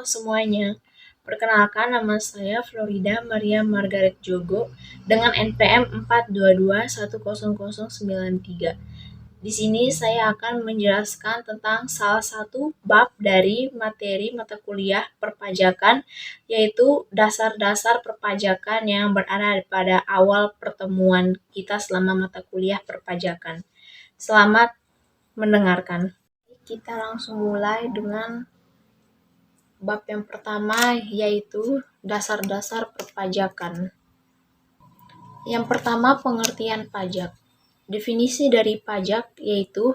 semuanya, perkenalkan nama saya Florida Maria Margaret Jogo dengan NPM 422100093. Di sini saya akan menjelaskan tentang salah satu bab dari materi mata kuliah perpajakan, yaitu dasar-dasar perpajakan yang berada pada awal pertemuan kita selama mata kuliah perpajakan. Selamat mendengarkan. Kita langsung mulai dengan bab yang pertama, yaitu dasar-dasar perpajakan. Yang pertama, pengertian pajak. Definisi dari pajak yaitu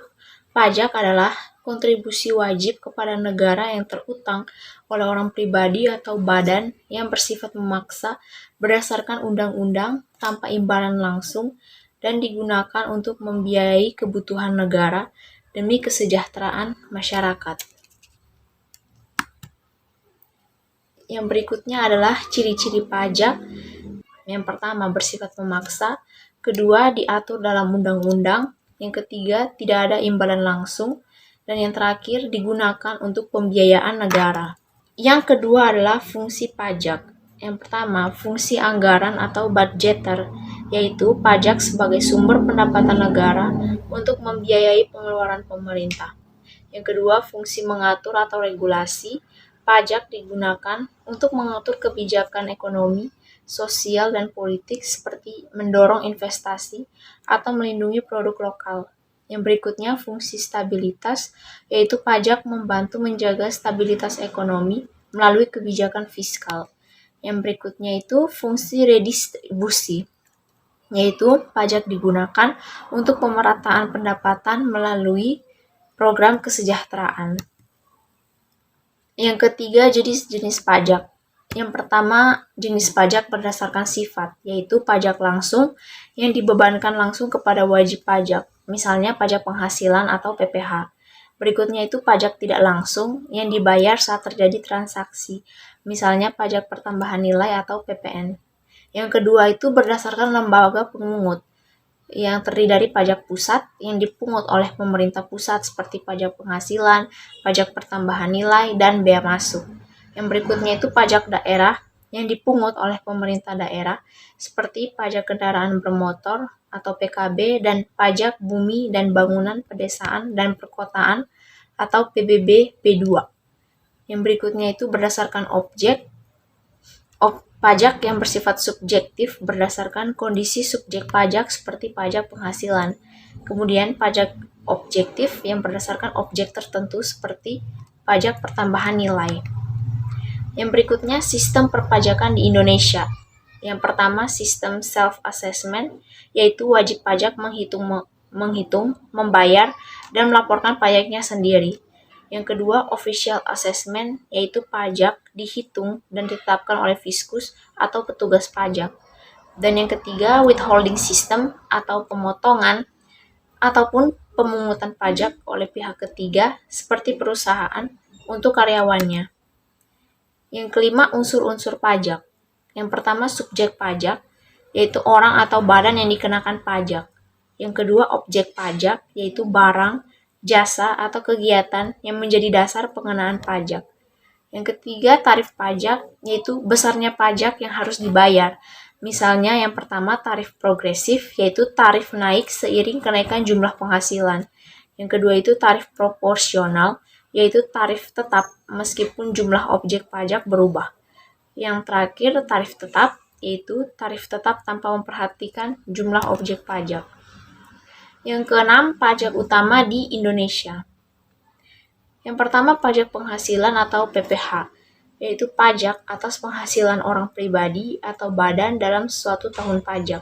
pajak adalah kontribusi wajib kepada negara yang terutang oleh orang pribadi atau badan yang bersifat memaksa berdasarkan undang-undang tanpa imbalan langsung dan digunakan untuk membiayai kebutuhan negara demi kesejahteraan masyarakat. Yang berikutnya adalah ciri-ciri pajak. Yang pertama, bersifat memaksa. Kedua, diatur dalam undang-undang. Yang ketiga, tidak ada imbalan langsung. Dan yang terakhir, digunakan untuk pembiayaan negara. Yang kedua adalah fungsi pajak. Yang pertama, fungsi anggaran atau budgeter, yaitu pajak sebagai sumber pendapatan negara untuk membiayai pengeluaran pemerintah. Yang kedua, fungsi mengatur atau regulasi. Pajak digunakan untuk mengatur kebijakan ekonomi, sosial, dan politik seperti mendorong investasi atau melindungi produk lokal. Yang berikutnya, fungsi stabilitas, yaitu pajak membantu menjaga stabilitas ekonomi melalui kebijakan fiskal. Yang berikutnya itu fungsi redistribusi, yaitu pajak digunakan untuk pemerataan pendapatan melalui program kesejahteraan. Yang ketiga, jenis pajak. Yang pertama, jenis pajak berdasarkan sifat, yaitu pajak langsung yang dibebankan langsung kepada wajib pajak, misalnya pajak penghasilan atau PPh. Berikutnya itu pajak tidak langsung yang dibayar saat terjadi transaksi, misalnya pajak pertambahan nilai atau PPN. Yang kedua itu berdasarkan lembaga pemungut, yang terdiri dari pajak pusat yang dipungut oleh pemerintah pusat seperti pajak penghasilan, pajak pertambahan nilai, dan bea masuk. Yang berikutnya itu pajak daerah yang dipungut oleh pemerintah daerah seperti pajak kendaraan bermotor atau PKB dan pajak bumi dan bangunan pedesaan dan perkotaan atau PBB B2. Yang berikutnya itu berdasarkan objek. Pajak yang bersifat subjektif berdasarkan kondisi subjek pajak seperti pajak penghasilan. Kemudian pajak objektif yang berdasarkan objek tertentu seperti pajak pertambahan nilai. Yang berikutnya sistem perpajakan di Indonesia. Yang pertama, sistem self-assessment, yaitu wajib pajak menghitung, membayar, dan melaporkan pajaknya sendiri. Yang kedua, official assessment, yaitu pajak dihitung dan ditetapkan oleh fiskus atau petugas pajak. Dan yang ketiga, withholding system atau pemotongan ataupun pemungutan pajak oleh pihak ketiga seperti perusahaan untuk karyawannya. Yang kelima, unsur-unsur pajak. Yang pertama, subjek pajak, yaitu orang atau badan yang dikenakan pajak. Yang kedua, objek pajak, yaitu barang, jasa, atau kegiatan yang menjadi dasar pengenaan pajak. Yang ketiga, tarif pajak, yaitu besarnya pajak yang harus dibayar. Misalnya yang pertama, tarif progresif, yaitu tarif naik seiring kenaikan jumlah penghasilan. Yang kedua itu tarif proporsional, yaitu tarif tetap meskipun jumlah objek pajak berubah. Yang terakhir, tarif tetap, yaitu tarif tetap tanpa memperhatikan jumlah objek pajak. Yang keenam, pajak utama di Indonesia. Yang pertama, pajak penghasilan atau PPh, yaitu pajak atas penghasilan orang pribadi atau badan dalam suatu tahun pajak.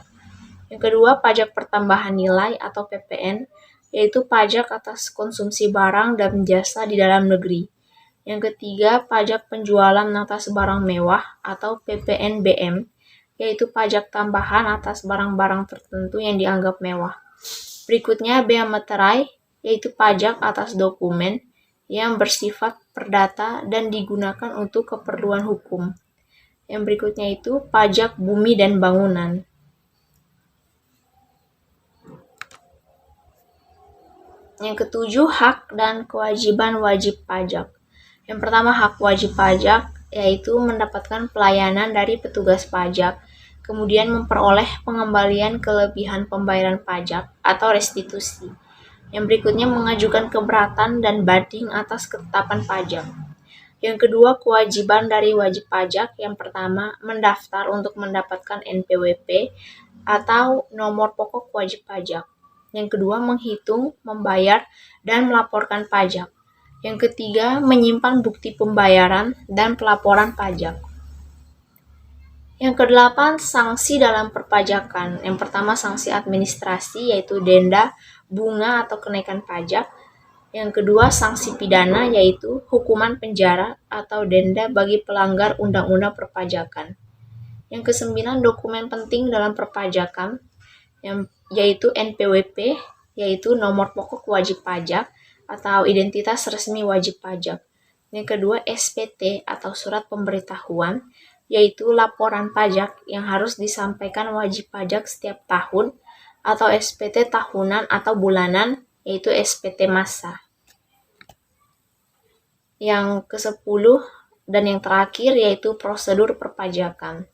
Yang kedua, pajak pertambahan nilai atau PPN, yaitu pajak atas konsumsi barang dan jasa di dalam negeri. Yang ketiga, pajak penjualan atas barang mewah atau PPNBM, yaitu pajak tambahan atas barang-barang tertentu yang dianggap mewah. Berikutnya, bea materai, yaitu pajak atas dokumen yang bersifat perdata dan digunakan untuk keperluan hukum. Yang berikutnya itu pajak bumi dan bangunan. Yang ketujuh, hak dan kewajiban wajib pajak. Yang pertama, hak wajib pajak, yaitu mendapatkan pelayanan dari petugas pajak, kemudian memperoleh pengembalian kelebihan pembayaran pajak atau restitusi. Yang berikutnya, mengajukan keberatan dan banding atas ketetapan pajak. Yang kedua, kewajiban dari wajib pajak. Yang pertama, mendaftar untuk mendapatkan NPWP atau nomor pokok wajib pajak. Yang kedua, menghitung, membayar, dan melaporkan pajak. Yang ketiga, menyimpan bukti pembayaran dan pelaporan pajak. Yang kedelapan, sanksi dalam perpajakan. Yang pertama, sanksi administrasi, yaitu denda, bunga, atau kenaikan pajak. Yang kedua, sanksi pidana, yaitu hukuman penjara atau denda bagi pelanggar undang-undang perpajakan. Yang kesembilan, dokumen penting dalam perpajakan, yaitu NPWP, yaitu nomor pokok wajib pajak atau identitas resmi wajib pajak. Yang kedua, SPT atau surat pemberitahuan, yaitu laporan pajak yang harus disampaikan wajib pajak setiap tahun, atau SPT tahunan atau bulanan, yaitu SPT massa. Yang ke-10 dan yang terakhir yaitu prosedur perpajakan.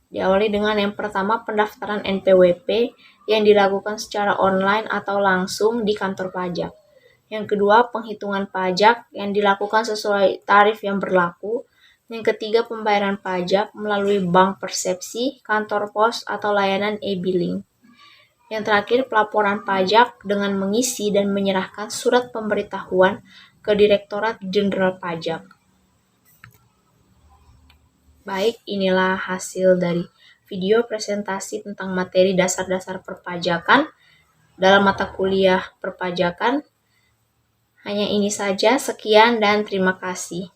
Diawali dengan yang pertama, pendaftaran NPWP yang dilakukan secara online atau langsung di kantor pajak. Yang kedua, penghitungan pajak yang dilakukan sesuai tarif yang berlaku. Yang ketiga, pembayaran pajak melalui bank persepsi, kantor pos, atau layanan e-billing. Yang terakhir, pelaporan pajak dengan mengisi dan menyerahkan surat pemberitahuan ke Direktorat Jenderal Pajak. Baik, inilah hasil dari video presentasi tentang materi dasar-dasar perpajakan dalam mata kuliah perpajakan. Hanya ini saja, sekian dan terima kasih.